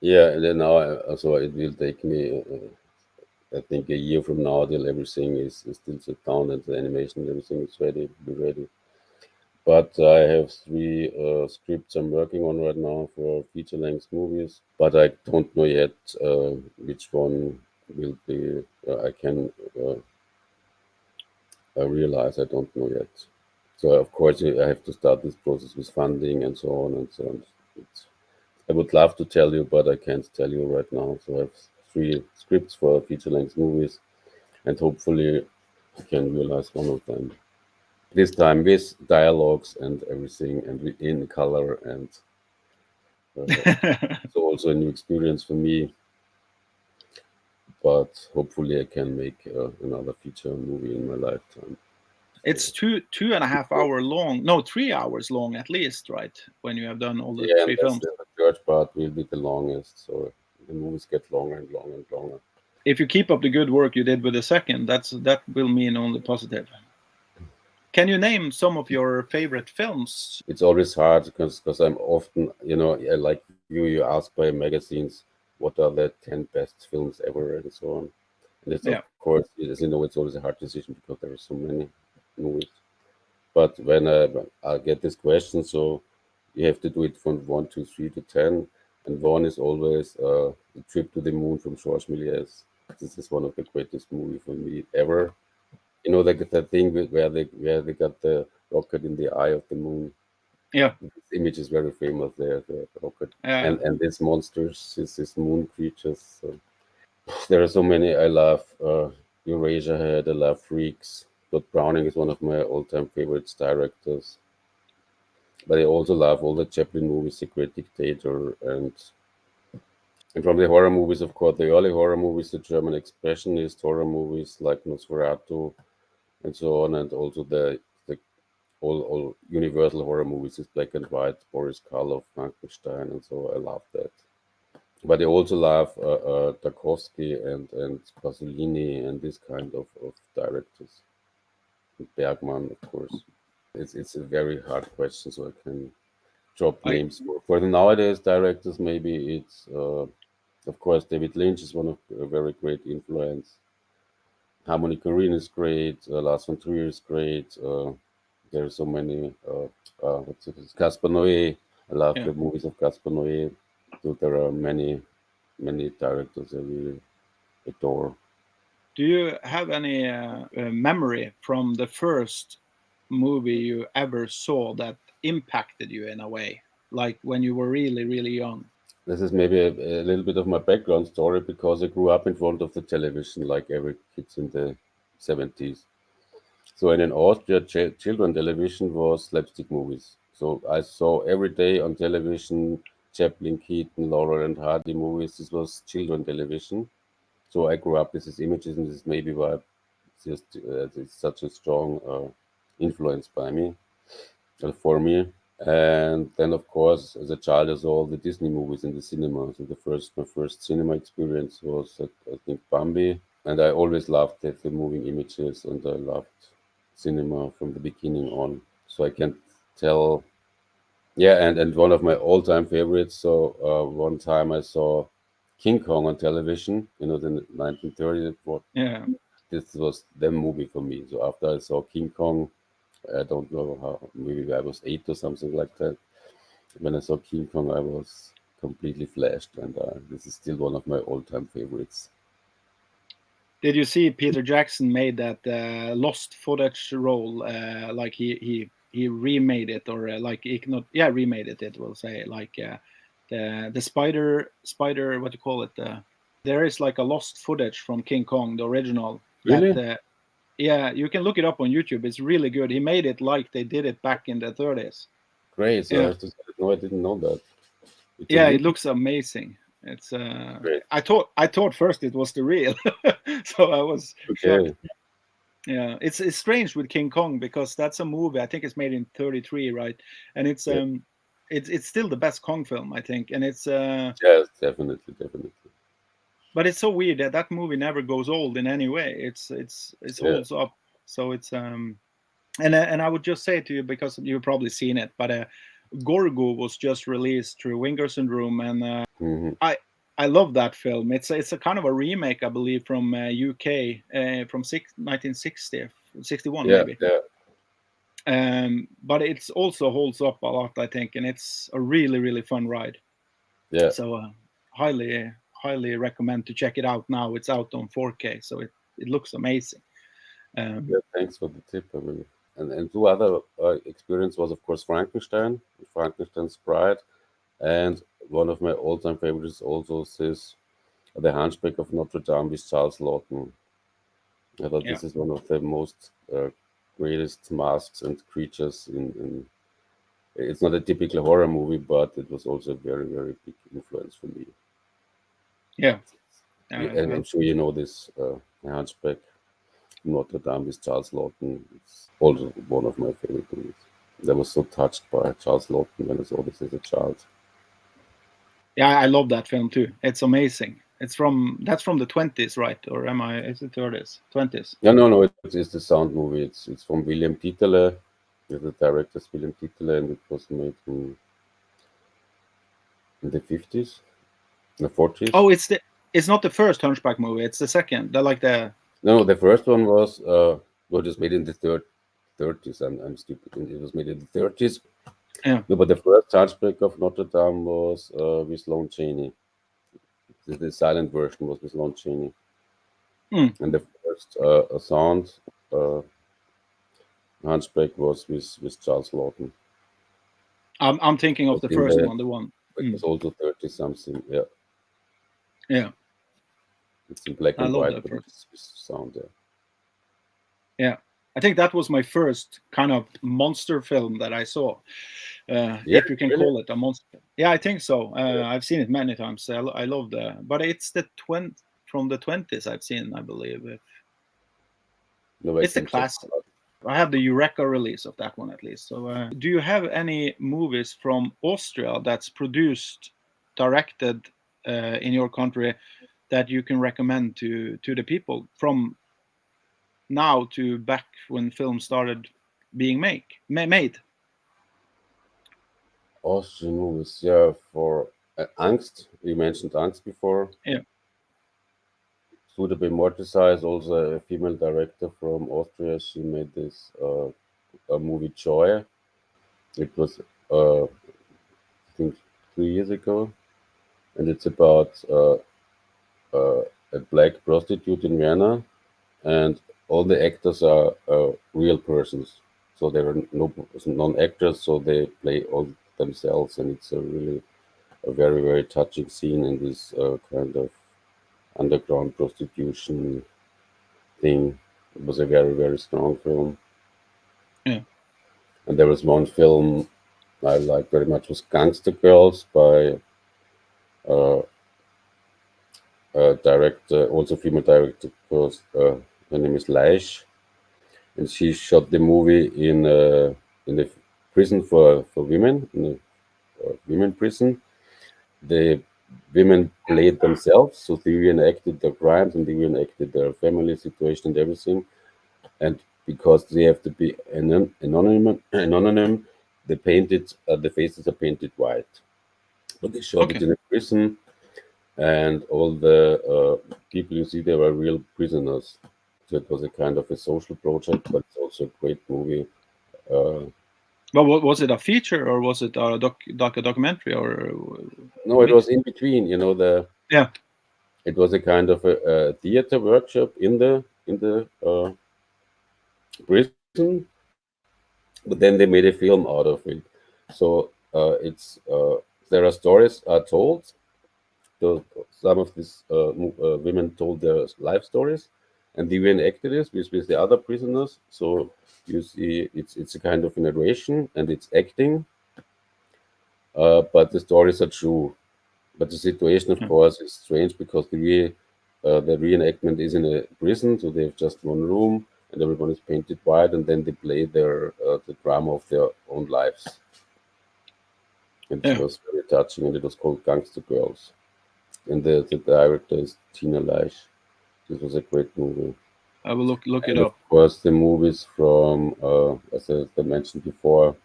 Yeah, and then now so it will take me I think a year from now till everything is still set down and the animation and everything is be ready. But I have three scripts I'm working on right now for feature-length movies, but I don't know yet which one will be. I can realize I don't know yet. So of course I have to start this process with funding and so on and so on. I would love to tell you, but I can't tell you right now. So I have three scripts for feature-length movies, and hopefully I can realize one of them. This time with dialogues and everything, and in color, and it's also a new experience for me. But hopefully, I can make another feature movie in my lifetime. It's 2.5 hour long. No, 3 hours long at least, right? When you have done all the Yeah, three and that's films. the third part will be the longest. So the movies get longer and longer and longer. If you keep up the good work you did with the second, that will mean only positive. Can you name some of your favorite films? It's always hard because I'm often, like you ask by magazines, what are the 10 best films ever and so on. And it's, of Yeah. course, as you know, it's always a hard decision because there are so many movies. But when I get this question, so you have to do it from 1 to 3 to 10. And one is always The Trip to the Moon from Georges Méliès. This is one of the greatest movies for me ever. You know, the thing where they got the rocket in the eye of the moon. Yeah. This image is very famous there, the rocket. Yeah. And these monsters, these moon creatures. So. There are so many I love. Eurasia Head, I love Freaks. But Browning is one of my all-time favorites directors. But I also love all the Chaplin movies, The Great Dictator, and from the horror movies, of course, the early horror movies, the German expressionist horror movies like Nosferatu and so on, and also the all Universal horror movies, is black and white, Boris Karloff, Frankenstein, and so I love that. But I also love Tarkovsky and Pasolini and this kind of directors. And Bergman, of course. It's a very hard question, so I can drop names. For the nowadays directors, maybe it's, of course, David Lynch is one of a very great influence. Harmony Korine is great. Lars von Trier is great. There are so many. What's it? Gaspar Noé. I love the movies of Gaspar Noé. So there are many directors I really adore. Do you have any memory from the first movie you ever saw that impacted you in a way, like when you were really, really young? This is maybe a little bit of my background story because I grew up in front of the television like every kid in the 70s. So in Austria, children television was slapstick movies. So I saw every day on television Chaplin, Keaton, Laurel and Hardy movies. This was children television. So I grew up with these images, and this is maybe why it's such a strong influence by me, for me. And then, of course, as a child, I saw all the Disney movies in the cinema. So my first cinema experience was at, I think, Bambi, and I always loved the moving images, and I loved cinema from the beginning on. So I can tell, yeah, and one of my all-time favorites. So one time I saw King Kong on television, the 1930s. Yeah. This was the movie for me. So after I saw King Kong, I don't know how, maybe I was 8 or something like that. When I saw King Kong, I was completely flashed, and this is still one of my all-time favorites. Did you see Peter Jackson made that lost footage role? Like he remade it, or like he not remade it. It will say like the spider what do you call it? There is like a lost footage from King Kong, the original. Really? That, yeah, you can look it up on YouTube. It's really good. He made it like they did it back in the 30s. Great. So Yeah. I have to say, no, I didn't know that. It looks amazing. It's Great. I thought first it was the real, so I was Okay. shocked. Yeah, it's strange with King Kong, because that's a movie. I think it's made in 33, right? And it's it's still the best Kong film, I think. And it's Yes, definitely. but it's so weird that movie never goes old in any way. It's holds up. So it's and I would just say to you, because you've probably seen it, but Gorgo was just released through Winger Syndrome, and I love that film. It's a kind of a remake, I believe, from UK, from 1960, 61 maybe. Yeah. But it's also holds up a lot, I think, and it's a really, really fun ride. Yeah. So highly recommend to check it out now. It's out on 4K, so it looks amazing. Yeah, thanks for the tip. I mean, and two other experience was, of course, Frankenstein's Bride, and one of my all-time favorites also is The Hunchback of Notre Dame with Charles Lawton. I thought this is one of the most greatest masks and creatures in. It's not a typical horror movie, but it was also a very, very big influence for me. Yeah. And I'm sure you know this The Hunchback Notre Dame with Charles Lawton. It's also one of my favorite movies. I was so touched by Charles Lawton when I saw this as a child. Yeah, I love that film too. It's amazing. That's from the 20s, right? Or is it 30s? 20s? Yeah, no, it is the sound movie. It's from William Titele. The director is William Titele, and it was made in the 50s, the 40s. Oh, it's not the first Hunchback movie. It's the second. No, the first one was just made in the 30s. I'm stupid. It was made in the 30s. Yeah. No, but the first Hunchback of Notre Dame was with Lon Chaney. The silent version was with Lon Chaney. And the first sound Hunchback was with Charles Lawton. I'm thinking of the first one, the one. It was also 30 something. Yeah. Yeah. It's in black and white, but it's sound there. Yeah. I think that was my first kind of monster film that I saw. If you can call it a monster. Yeah, I think so. I've seen it many times. I love but it's from the 20s I've seen, I believe. It's the classic. I have the Eureka release of that one at least. So, do you have any movies from Austria that's produced, directed in your country that you can recommend to the people from now to back when film started being made? Austrian movies, yeah. For Angst, you mentioned Angst before. Yeah. Suitable Morticize, also a female director from Austria. She made this a movie Joy. It was I think 3 years ago, and it's about a black prostitute in Vienna, and all the actors are real persons. So there are no non-actors, so they play all themselves, and it's a very, very touching scene in this kind of underground prostitution thing. It was a very, very strong film. Yeah. And there was one film I liked very much, was Gangster Girls by director, also female director, because her name is Leish, and she shot the movie in a prison for women, in a women prison. The women played themselves, so they reenacted their crimes and they reenacted their family situation and everything. And because they have to be anonym, they painted the faces are painted white. But they shot it Okay. in a prison, and all the people you see there were real prisoners. So it was a kind of a social project, but it's also a great movie. Uh, Well, was it a feature or was it a documentary or no, it mix? was in between. You know, Yeah. it was a kind of a theater workshop in the prison, but then they made a film out of it. So it's there are stories are told. The, some of these women told their life stories, and they reenacted it with the other prisoners. So you see, it's a kind of narration and it's acting, but the stories are true. But the situation, of Yeah. course, is strange because the reenactment is in a prison, so they have just one room, and everyone is painted white, and then they play the drama of their own lives. And it Yeah. was very touching, and it was called Gangster Girls. And the director is Tina Leish. This was a great movie. I will look it And of up. course, the movies from, as I mentioned before,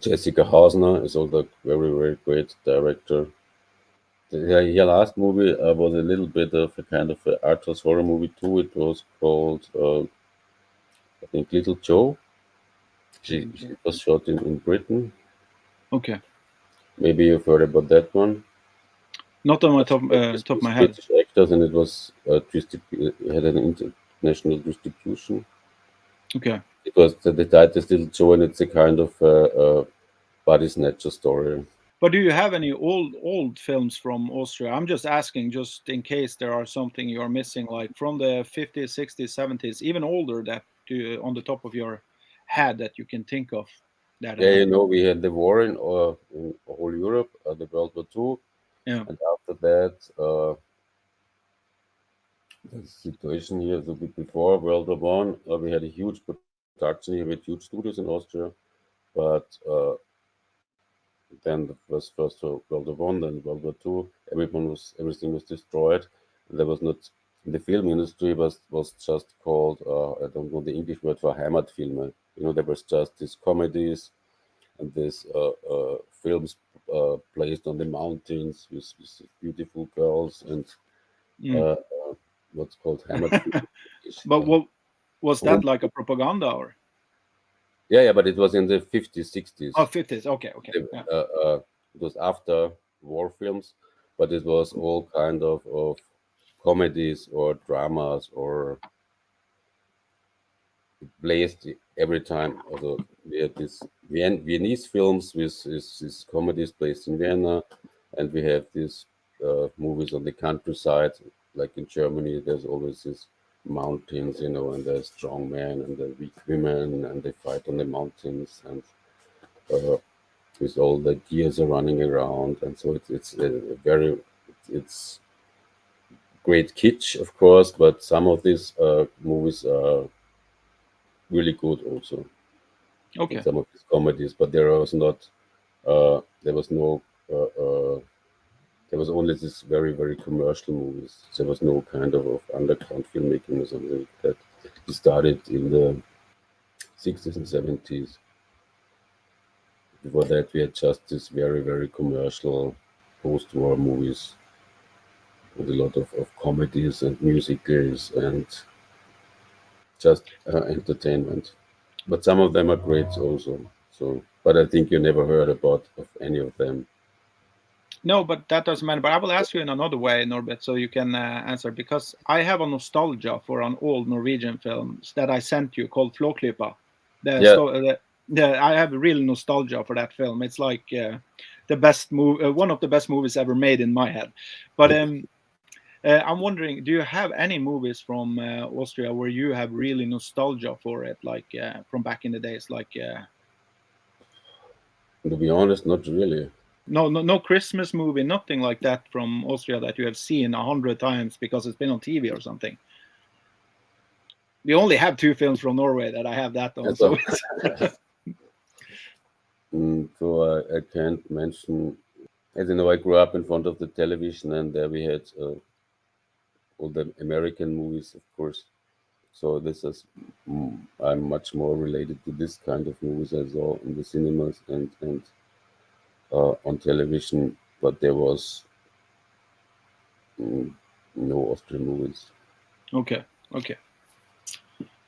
Jessica Hausner is also a very, very great director. Her last movie was a little bit of a kind of an art house horror movie too. It was called, I think, Little Joe. She was shot in Britain. Okay. Maybe you've heard about that one. Not on my top of With my head. British actors, and it was it had an international distribution. Okay. Because the title is Little Joe, and it's a kind of body snatcher story. But do you have any old films from Austria? I'm just asking, just in case there are something you are missing, like from the 50s, 60s, 70s, even older, that you, on the top of your head, that you can think of. That Yeah, you know, we had the war in whole Europe, the World War II, yeah. and after that, the situation here, so before World War One, we had a huge production here with huge studios in Austria, but then the first World War One, then World War Two, everything was destroyed. And there was not the film industry was just called I don't know the English word for Heimatfilme. You know, there was just these comedies and these films placed on the mountains with beautiful girls and Mm. uh, what's called Heimatfilme. But what was that, Home. like a propaganda or? Yeah, but it was in the 50s, 60s. Oh, 50s. Okay. Yeah. It was after war films, but it was all kind of comedies or dramas or placed every time. Also, we had these Viennese films with these comedies placed in Vienna, and we have these movies on the countryside, like in Germany. There's always these mountains, you know, and there's strong men and the weak women, and they fight on the mountains, and uh, with all the gears are running around, and so it's a very it's great kitsch, of course, but some of these movies are really good also, and Okay. some of these comedies, but there was no there was only this very very commercial movies. There was no kind of underground filmmaking or something like that. It started in the 60s and 70s. Before that, we had just this very very commercial post-war movies with a lot of comedies and musicals and just entertainment. But some of them are great also. So, but I think you never heard about of any of them. No, but that doesn't matter. But I will ask you in another way, Norbert, so you can answer, because I have a nostalgia for an old Norwegian film that I sent you called Flåklypa. Yeah, I have a real nostalgia for that film. It's like the best movie, one of the best movies ever made in my head. But I'm wondering, do you have any movies from Austria where you have really nostalgia for it, like from back in the days, like? to be honest, not really. No Christmas movie, nothing like that from Austria that you have seen 100 times because it's been on TV or something. We only have 2 films from Norway that I have that on. So so I can't mention. As you know, I grew up in front of the television, and there we had all the American movies, of course. So this is I'm much more related to this kind of movies I saw in the cinemas and on television, but there was no Austrian movies. Okay.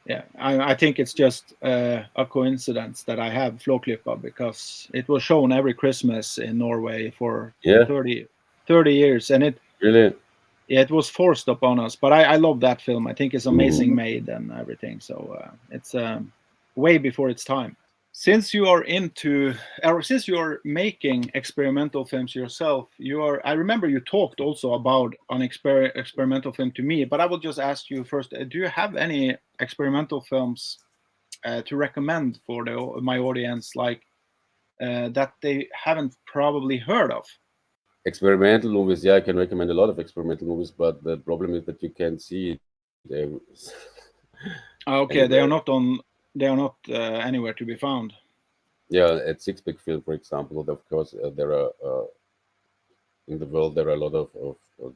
Yeah, I think it's just a coincidence that I have Flåklypa because it was shown every Christmas in Norway for 30 years, and it was forced upon us. But I love that film. I think it's amazing made and everything. So it's way before its time. Since you are since you are making experimental films yourself, I remember you talked also about an experimental film to me, but I will just ask you first, do you have any experimental films to recommend for my audience, like that they haven't probably heard of? Experimental movies, I can recommend a lot of experimental movies, but the problem is that you can't see it. Okay, they are not anywhere to be found. Yeah, at Sixpack Film, for example, of course, there are in the world there are a lot of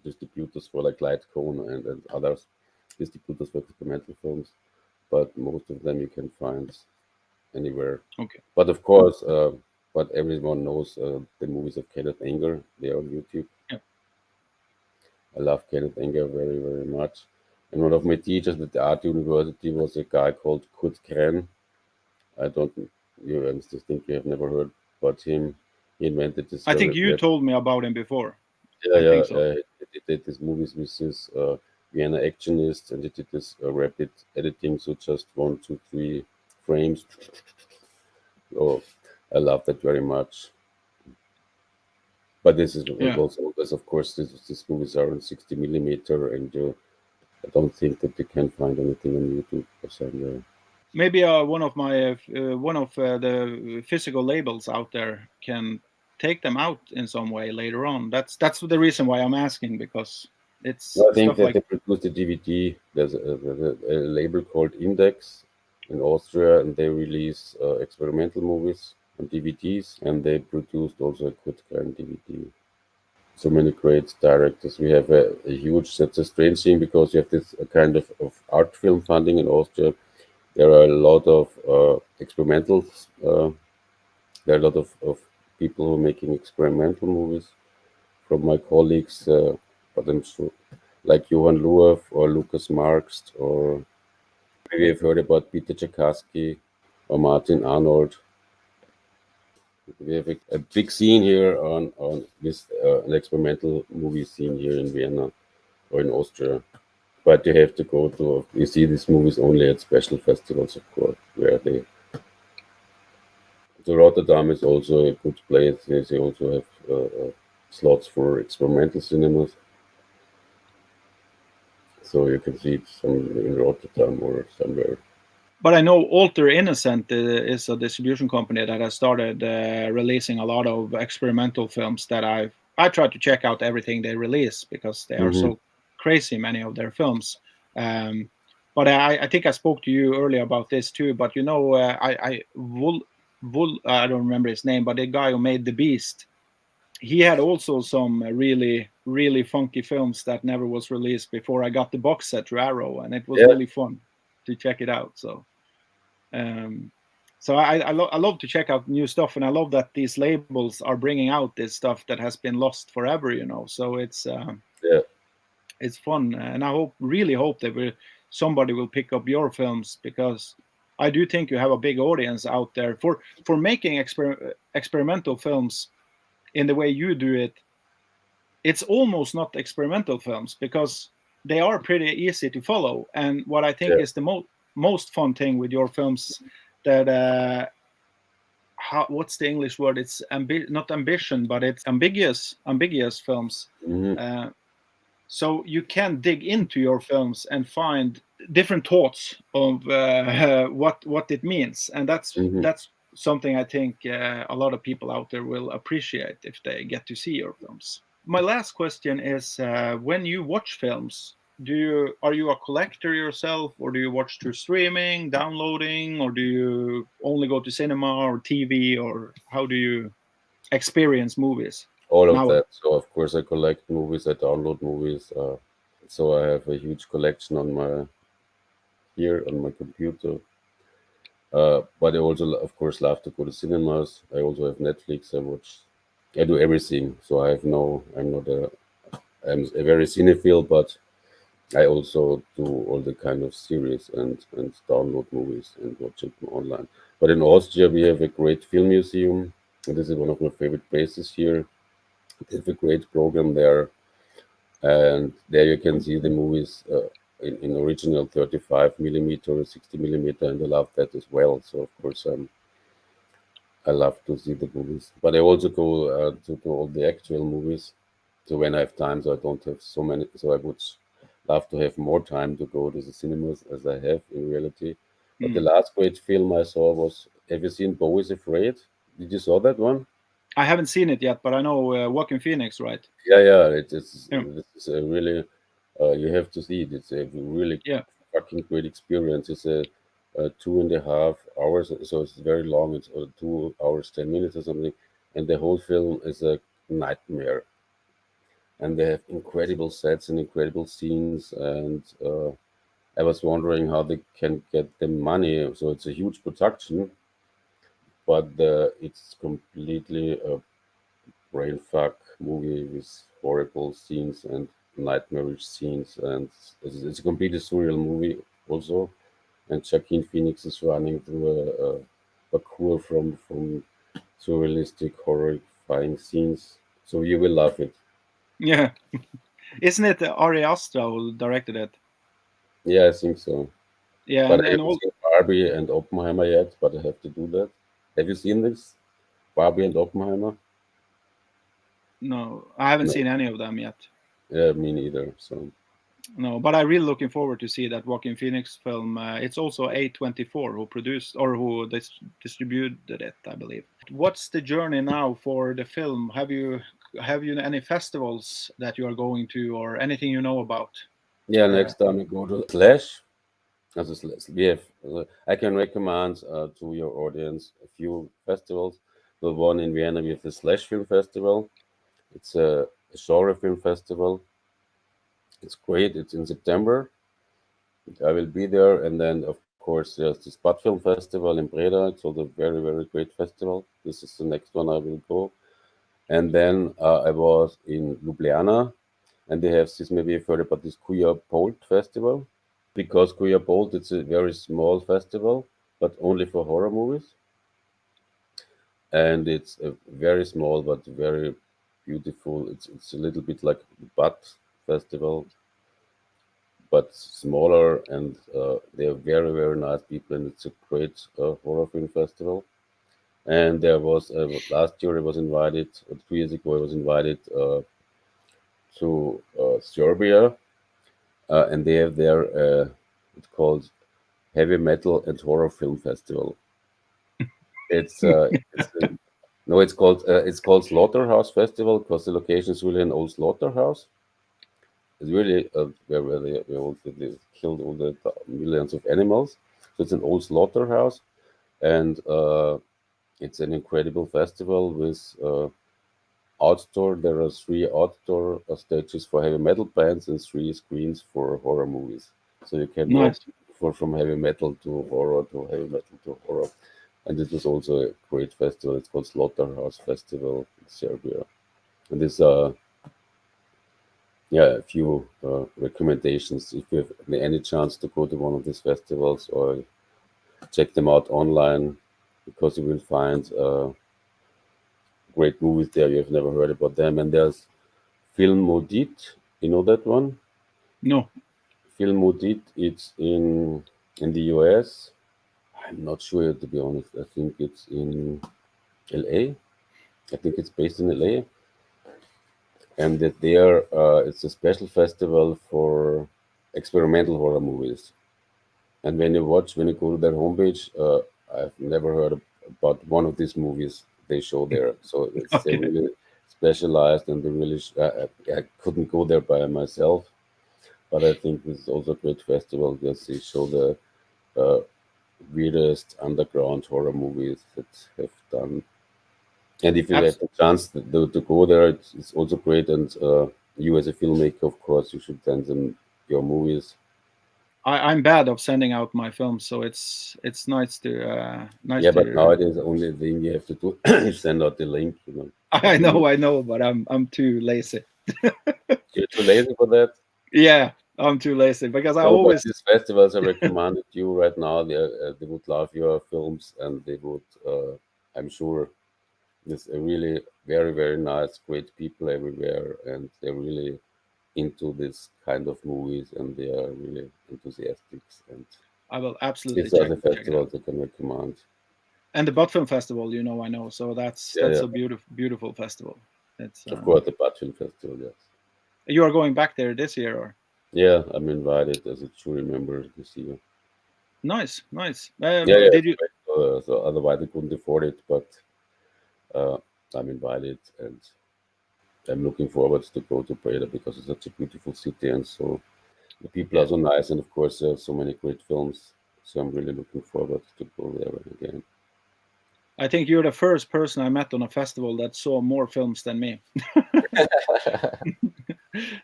distributors for like Light Cone and other distributors for experimental films, but most of them you can find anywhere. Okay. But of course, but everyone knows the movies of Kenneth Anger. They are on YouTube. Yeah. I love Kenneth Anger very, very much. And one of my teachers at the art university was a guy called Kurt Kren. You think you have never heard about him. He invented this. I think you told me about him before. Yeah. He did these movies with his Vienna actionists, and he did this rapid editing, so just 1, 2, 3 frames. Oh, I love that very much. But this is also, of course, these movies are on 60 millimeter, and I don't think that you can find anything on YouTube or somewhere. Maybe one of the physical labels out there can take them out in some way later on. That's the reason why I'm asking, because it's. I think that they produced a DVD. There's a label called Index in Austria, and they release experimental movies on DVDs, and they produced also a Kurt Klein DVD. So many great directors. We have a huge. That's a strange thing because you have this kind of art film funding in Austria. There are a lot of experimentals. There are a lot of people who are making experimental movies. From my colleagues, but I'm sure, like Johan Luev or Lucas Marx, or maybe you've heard about Peter Czerkassky or Martin Arnold. We have a big scene here on this an experimental movie scene here in Vienna or in Austria. But you have to you see these movies only at special festivals, of course, where they. So Rotterdam is also a good place. They also have slots for experimental cinemas. So you can see it in Rotterdam or somewhere. But I know Alter Innocent is a distribution company that has started releasing a lot of experimental films that I try to check out everything they release because they are so crazy, many of their films. But I think I spoke to you earlier about this too. But I don't remember his name, but the guy who made The Beast, he had also some really, really funky films that never was released before I got the box set through Arrow, and it was really fun to check it out. So I love to check out new stuff, and I love that these labels are bringing out this stuff that has been lost forever, so it's fun, and I really hope that somebody will pick up your films, because I do think you have a big audience out there for making experimental films in the way you do it. It's almost not experimental films because they are pretty easy to follow. And what I think is the most fun thing with your films, that what's the English word? It's not ambition, but it's ambiguous films. So you can dig into your films and find different thoughts of what it means, and that's something I think a lot of people out there will appreciate if they get to see your films. My last question is, when you watch films, are you a collector yourself, or do you watch through streaming, downloading, or do you only go to cinema or TV, or how do you experience movies? All of Now, that. So of course I collect movies, I download movies. So I have a huge collection on my computer. But I also, of course, love to go to cinemas. I also have Netflix. I do everything. So I'm a very cinephile, but I also do all the kind of series and download movies and watch it online. But in Austria, we have a great film museum. And this is one of my favorite places here. They have a great program there, and there you can see the movies in original 35 millimeter, 60 millimeter, and I love that as well. So of course, I love to see the movies, but I also go to all the actual movies. So when I have time, so I don't have so many. So I would love to have more time to go to the cinemas as I have in reality. But the last great film I saw was, have you seen Beau is Afraid? Did you saw that one? I haven't seen it yet, but I know Joaquin Phoenix, right? Yeah. This Yeah. is a really, you have to see it. It's a really Yeah. fucking great experience. It's a 2.5 hours, so it's very long. It's 2 hours 10 minutes or something, and the whole film is a nightmare. And they have incredible sets and incredible scenes. And I was wondering how they can get the money. So it's a huge production, but it's completely a brain fuck movie with horrible scenes and nightmarish scenes, and it's a completely surreal movie also. And Joaquin Phoenix is running through a parkour from surrealistic, horrifying scenes. So you will love it. Yeah. Isn't it Ari Aster who directed it? Yeah, I think so. Yeah, But I and haven't seen Barbie and Oppenheimer yet, but I have to do that. Have you seen this? Barbie and Oppenheimer? no, I haven't No. seen any of them yet. Yeah, me neither. So No, but I'm really looking forward to see that Joaquin Phoenix film. It's also A24 who produced or who distributed it, I believe. What's the journey now for the film? Have you any festivals that you are going to, or anything you know about? yeah, next time we go to Slash. As a Slash, we have. I can recommend to your audience a few festivals. The one in Vienna, we have the Slash Film Festival. It's a genre film festival. It's great. It's in September. I will be there, and then of course there's the Spot Film Festival in Breda. It's also a very very great festival. This is the next one I will go. And then I was in Ljubljana, and they have this. Maybe you've heard about this Kuya Bolt Festival, because Kuya Bolt it's a very small festival, but only for horror movies, and it's a very small but very beautiful. It's a little bit like Butt Festival, but smaller, and they are very very nice people, and it's a great horror film festival. And there was last year I was invited, or 2 years ago I was invited to Serbia, and they have their it's called Heavy Metal and Horror Film Festival. It's called Slaughterhouse Festival because the location is really an old slaughterhouse. It's really where they killed all the millions of animals. So it's an old slaughterhouse, and it's an incredible festival with outdoor. There are 3 outdoor stages for heavy metal bands and 3 screens for horror movies. So you can Nice. walk from heavy metal to horror to heavy metal to horror. And it was also a great festival. It's called Slaughterhouse Festival in Serbia. And there's a few recommendations if you have any chance to go to one of these festivals, or check them out online, because you will find great movies there. You have never heard about them. And there's Film Maudit. You know that one? No. Film Maudit. It's in the US. I'm not sure, to be honest. I think it's in LA. I think it's based in LA. And that there, it's a special festival for experimental horror movies. And when you go to their homepage, I've never heard about one of these movies they show there. So it's Okay. really specialized, and they really I couldn't go there by myself, but I think this is also a great festival because they show the weirdest underground horror movies that have done. And if you have the chance to go there, it's also great. And you as a filmmaker, of course, you should send them your movies. I'm bad of sending out my films, so it's nice to Yeah, but nowadays the only thing you have to do is send out the link. You know. I know, but I'm too lazy. You're too lazy for that. Yeah, I'm too lazy because I No, always. but these festivals I recommended you right now. They would love your films, and they would. I'm sure there's a really very very nice, great people everywhere, and they're really into this kind of movies, and they are really enthusiastic. And I will absolutely these are the check it out. festivals I can recommend. And the Butt Film Festival, I know. So that's Yeah. a beautiful festival. It's Of course, the Austrian festival. Yes. You are going back there this year, or? Yeah, I'm invited as a jury member this year. Nice. Yeah. Did you? So otherwise I couldn't afford it, but I'm invited, and I'm looking forward to go to Breda because it's such a beautiful city, and so the people are so nice, and of course there are so many great films. So I'm really looking forward to go there again. I think you're the first person I met on a festival that saw more films than me.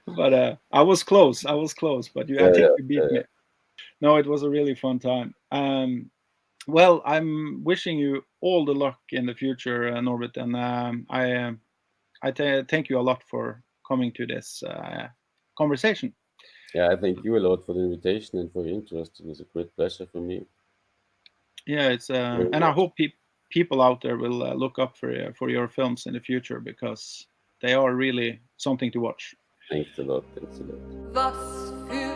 But I was close. I think you beat me. No, it was a really fun time. Well, I'm wishing you all the luck in the future, Norbert, and I thank you a lot for coming to this conversation. Yeah, I thank you a lot for the invitation and for your interest. It was a great pleasure for me. Yeah, it's and I hope people out there will look up for your films in the future because they are really something to watch. Thanks a lot. Was für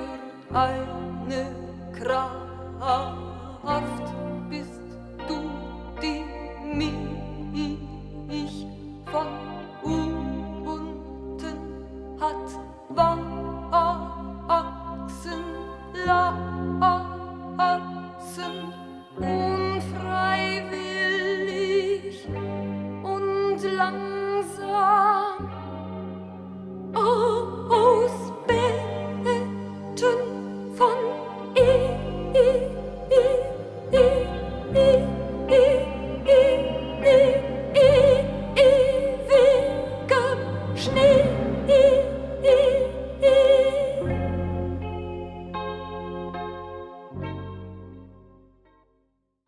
eine Kraft bist du, die mich von unten hat wachsen lassen, unfreiwillig und langsam aus Betten von